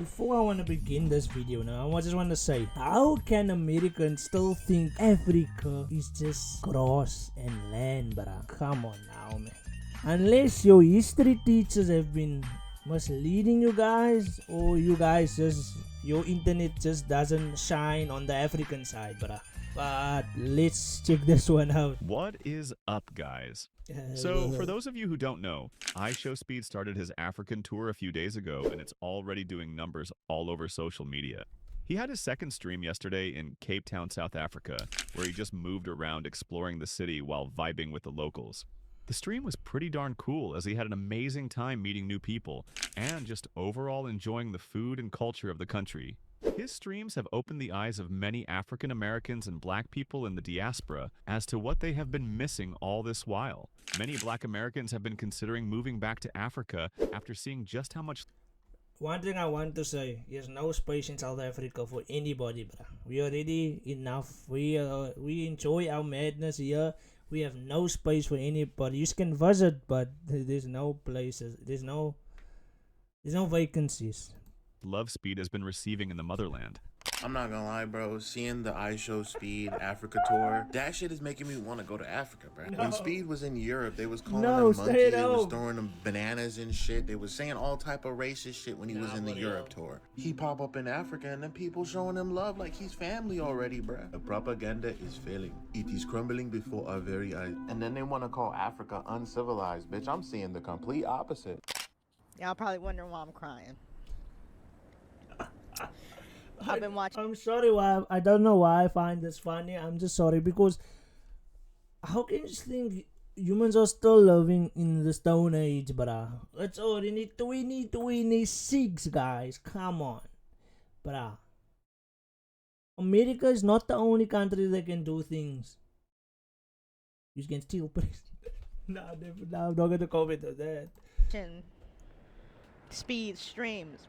Before I want to begin this video now, I just want to say, how can Americans still think Africa is just grass and land, bruh? Come on now, man. Unless your history teachers have been misleading you guys, or you guys just, your internet just doesn't shine on the African side, bruh. But let's check this one out. What is up, guys? So, for those of you who don't know, iShowSpeed started his African tour a few days ago, and it's already doing numbers all over social media. He had his second stream yesterday in Cape Town, South Africa, where he just moved around exploring the city while vibing with the locals. The stream was pretty darn cool, as he had an amazing time meeting new people and just overall enjoying the food and culture of the country. His streams have opened the eyes of many African Americans and Black people in the diaspora as to what they have been missing all this while. Many Black Americans have been considering moving back to Africa after seeing just how much. One thing I want to say, there's no space in South Africa for anybody, bruh. We already enough. We enjoy our madness here. We have no space for anybody. You can visit, but there's no places. There's no vacancies. Love Speed has been receiving in the motherland. I'm not gonna lie, bro. Seeing the iShowSpeed Africa tour, that shit is making me want to go to Africa, bro. No. When Speed was in Europe, they was calling No, him stay monkey. at They was home. throwing him bananas and shit. They was saying all type of racist shit when he was in the Europe tour. He pop up in Africa and then people showing him love like he's family already, bro. The propaganda is failing. It is crumbling before our very eyes. And then they want to call Africa uncivilized, bitch. I'm seeing the complete opposite. Y'all probably wondering why I'm crying. I've been watching. I'm sorry why I don't know why I find this funny. I'm just sorry because how can you think humans are still living in the Stone Age, bruh? It's already 2026, guys. Come on, bruh. America is not the only country that can do things. You can steal praise. No, I'm not gonna comment on that. Speed streams,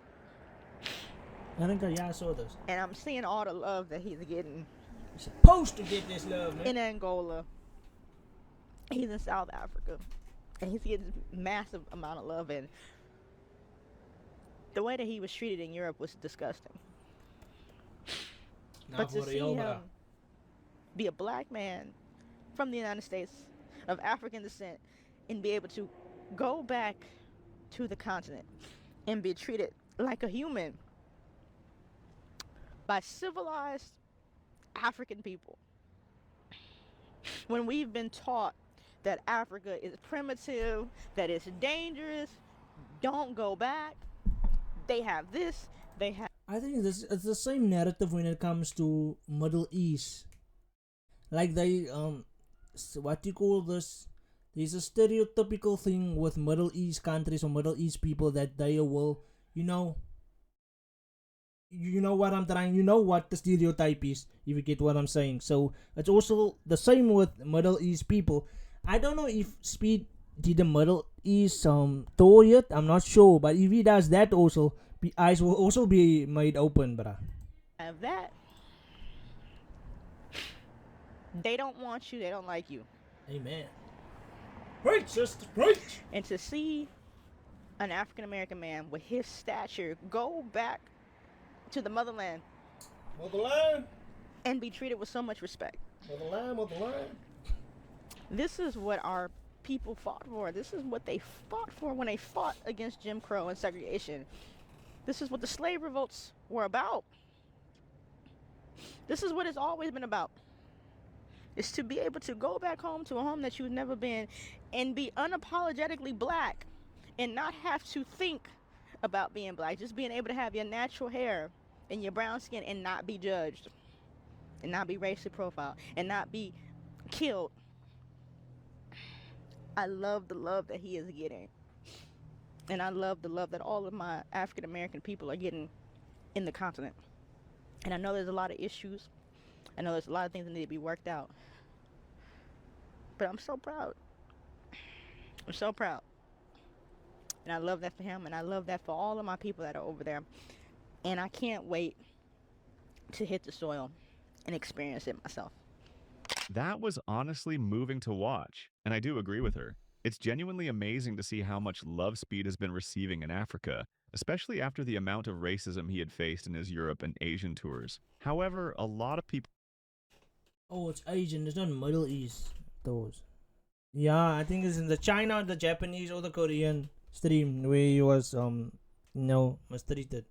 I think I saw this. and I'm seeing all the love that he's getting You're supposed to get this love, man. in Angola. He's in South Africa, and he's getting massive amount of love. And the way that he was treated in Europe was disgusting. But to see him be a black man from the United States of African descent and be able to go back to the continent and be treated like a human by civilized African people, when we've been taught that Africa is primitive, that it's dangerous, don't go back, they have this, they have. I think it's the same narrative when it comes to Middle East. Like they what do you call this? There's a stereotypical thing with Middle East countries or Middle East people that they will, you know what I'm trying, you know what the stereotype is, if you get what I'm saying. So it's also the same with Middle East people. I don't know if Speed did the Middle East tour yet, I'm not sure, but if he does that also, eyes will also be made open, bruh. Have that. They don't want you, they don't like you. Amen. Preach, sister, preach. And to see an African American man with his stature go back to the motherland Motherland, and be treated with so much respect. motherland, motherland. This is what our people fought for. This is what they fought for when they fought against Jim Crow and segregation. This is what the slave revolts were about. This is what it's always been about. It's to be able to go back home to a home that you've never been and be unapologetically black and not have to think about being black. Just being able to have your natural hair and your brown skin and not be judged and not be racially profiled and not be killed. I love the love that he is getting. And I love the love that all of my African American people are getting in the continent. And I know there's a lot of issues. I know there's a lot of things that need to be worked out. But I'm so proud. I'm so proud. And I love that for him, and I love that for all of my people that are over there. And I can't wait to hit the soil and experience it myself. That was honestly moving to watch, and I do agree with her. It's genuinely amazing to see how much love Speed has been receiving in Africa, especially after the amount of racism he had faced in his Europe and Asian tours. However, a lot of people Oh, it's Asian. It's not Middle East. Those. Yeah, I think it's in the China, the Japanese, or the Korean stream where he was mistreated.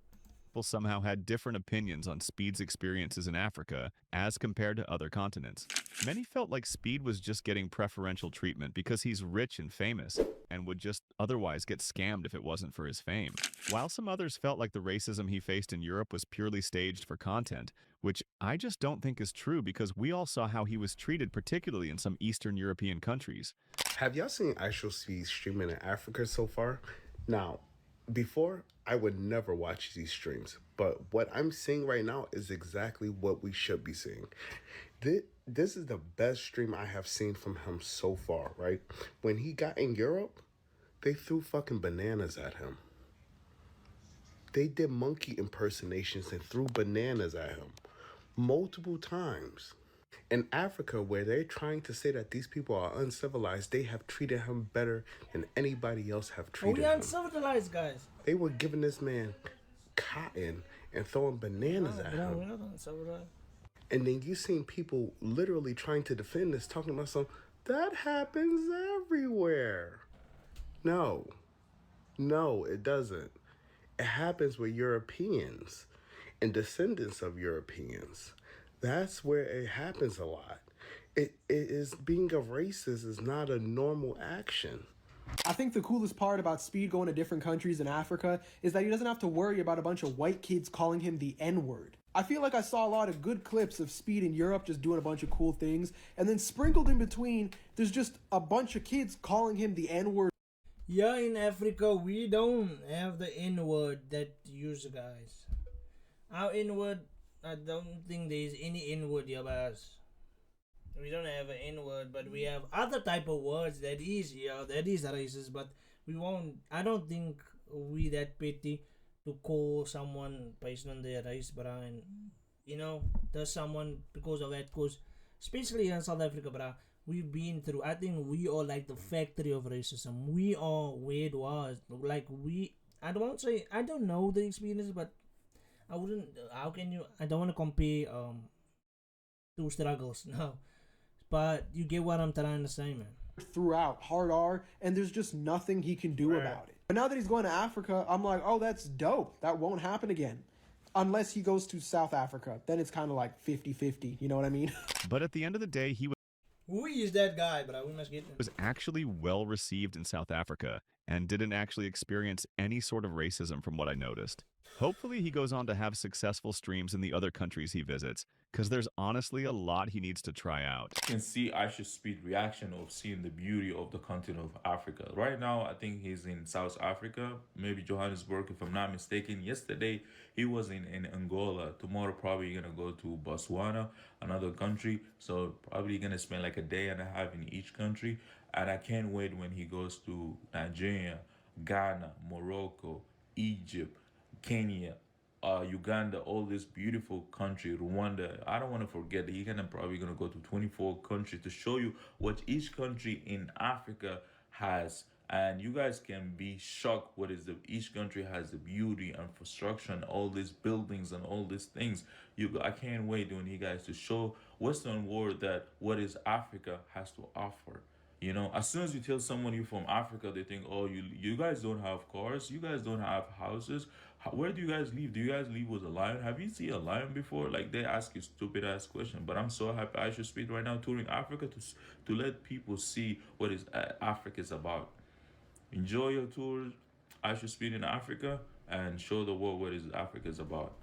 somehow had different opinions on Speed's experiences in Africa as compared to other continents. Many felt like Speed was just getting preferential treatment because he's rich and famous and would just otherwise get scammed if it wasn't for his fame. While some others felt like the racism he faced in Europe was purely staged for content, which I just don't think is true because we all saw how he was treated, particularly in some Eastern European countries. Have y'all seen iShowSpeed streaming in Africa so far? Now, before, I would never watch these streams, but what I'm seeing right now is exactly what we should be seeing. This is the best stream I have seen from him so far, right? When he got in Europe, they threw fucking bananas at him. They did monkey impersonations and threw bananas at him multiple times. In Africa, where they're trying to say that these people are uncivilized, they have treated him better than anybody else have treated him. Uncivilized, guys. They were giving this man cotton and throwing bananas at him. And then you seen people literally trying to defend this, talking about that happens everywhere. No, it doesn't. It happens with Europeans and descendants of Europeans. That's where it happens a lot. It is being a racist is not a normal action. I think the coolest part about Speed going to different countries in Africa is that he doesn't have to worry about a bunch of white kids calling him the N-word. I feel like I saw a lot of good clips of Speed in Europe just doing a bunch of cool things, and then sprinkled in between, there's just a bunch of kids calling him the N-word. Yeah, in Africa, we don't have the N-word that you guys. Our N-word, I don't think there's any N-word here, guys. We don't have an N-word, but we have other type of words that is racist, but we won't. I don't think we that petty to call someone based on their race, bruh, and does someone because of that, because especially in South Africa, bruh, we've been through, I think we are like the factory of racism. We are where it was, like I don't know the experience, but I wouldn't, I don't want to compare two struggles, no. But you get what I'm trying to say, man. Throughout, hard R, and there's just nothing he can do about it. But now that he's going to Africa, I'm like, oh, that's dope. That won't happen again. Unless he goes to South Africa. Then it's kind of like 50-50, you know what I mean? But at the end of the day, he Who is that guy, bro? We must get him. was actually well received in South Africa and didn't actually experience any sort of racism from what I noticed. Hopefully he goes on to have successful streams in the other countries he visits, because there's honestly a lot he needs to try out. You can see iShowSpeed reaction of seeing the beauty of the continent of Africa. Right now, I think he's in South Africa, maybe Johannesburg, if I'm not mistaken. Yesterday, he was in Angola. Tomorrow, probably gonna go to Botswana, another country. So probably gonna spend like a day and a half in each country. And I can't wait when he goes to Nigeria, Ghana, Morocco, Egypt, Kenya, Uganda, all this beautiful country, Rwanda. I don't want to forget that you're probably gonna go to 24 countries to show you what each country in Africa has, and you guys can be shocked what is each country has the beauty, infrastructure, and all these buildings and all these things. I can't wait when you guys to show Western world that what is Africa has to offer. As soon as you tell someone you're from Africa, they think, oh, you guys don't have cars, you guys don't have houses. Where do you guys live? Do you guys live with a lion? Have you seen a lion before? Like, they ask you stupid ass question. But I'm so happy iShowSpeed right now touring Africa to let people see what is Africa is about. Enjoy your tour, iShowSpeed in Africa, and show the world what is Africa is about.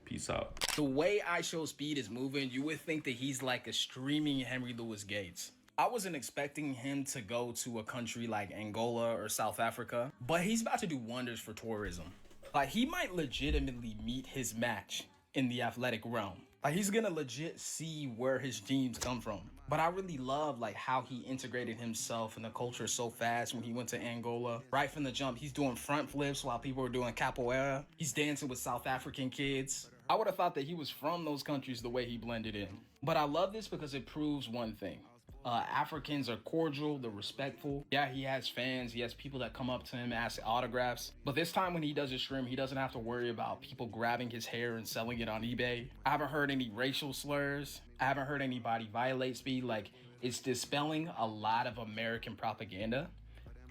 Peace out. The way iShowSpeed is moving, you would think that he's like a streaming Henry Louis Gates. I wasn't expecting him to go to a country like Angola or South Africa, but he's about to do wonders for tourism. Like, he might legitimately meet his match in the athletic realm. Like, he's gonna legit see where his dreams come from. But I really love like how he integrated himself in the culture so fast when he went to Angola. Right from the jump, he's doing front flips while people are doing capoeira. He's dancing with South African kids. I would have thought that he was from those countries the way he blended in. But I love this because it proves one thing. Africans are cordial, they're respectful. Yeah, he has fans, he has people that come up to him, ask autographs. But this time when he does his stream, he doesn't have to worry about people grabbing his hair and selling it on eBay. I haven't heard any racial slurs. I haven't heard anybody violate Speed. Like, it's dispelling a lot of American propaganda.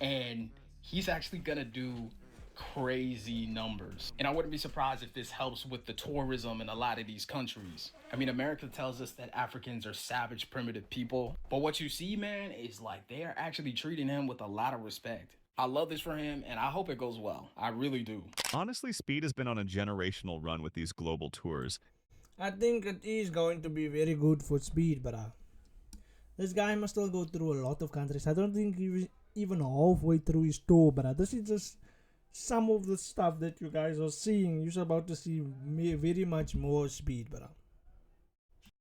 And he's actually gonna do crazy numbers. And I wouldn't be surprised if this helps with the tourism in a lot of these countries. I mean, America tells us that Africans are savage, primitive people. But what you see, man, is like they are actually treating him with a lot of respect. I love this for him, and I hope it goes well. I really do. Honestly, Speed has been on a generational run with these global tours. I think it is going to be very good for Speed, but this guy must still go through a lot of countries. I don't think he was even halfway through his tour, but this is just some of the stuff that you guys are seeing. You're about to see very much more Speed, but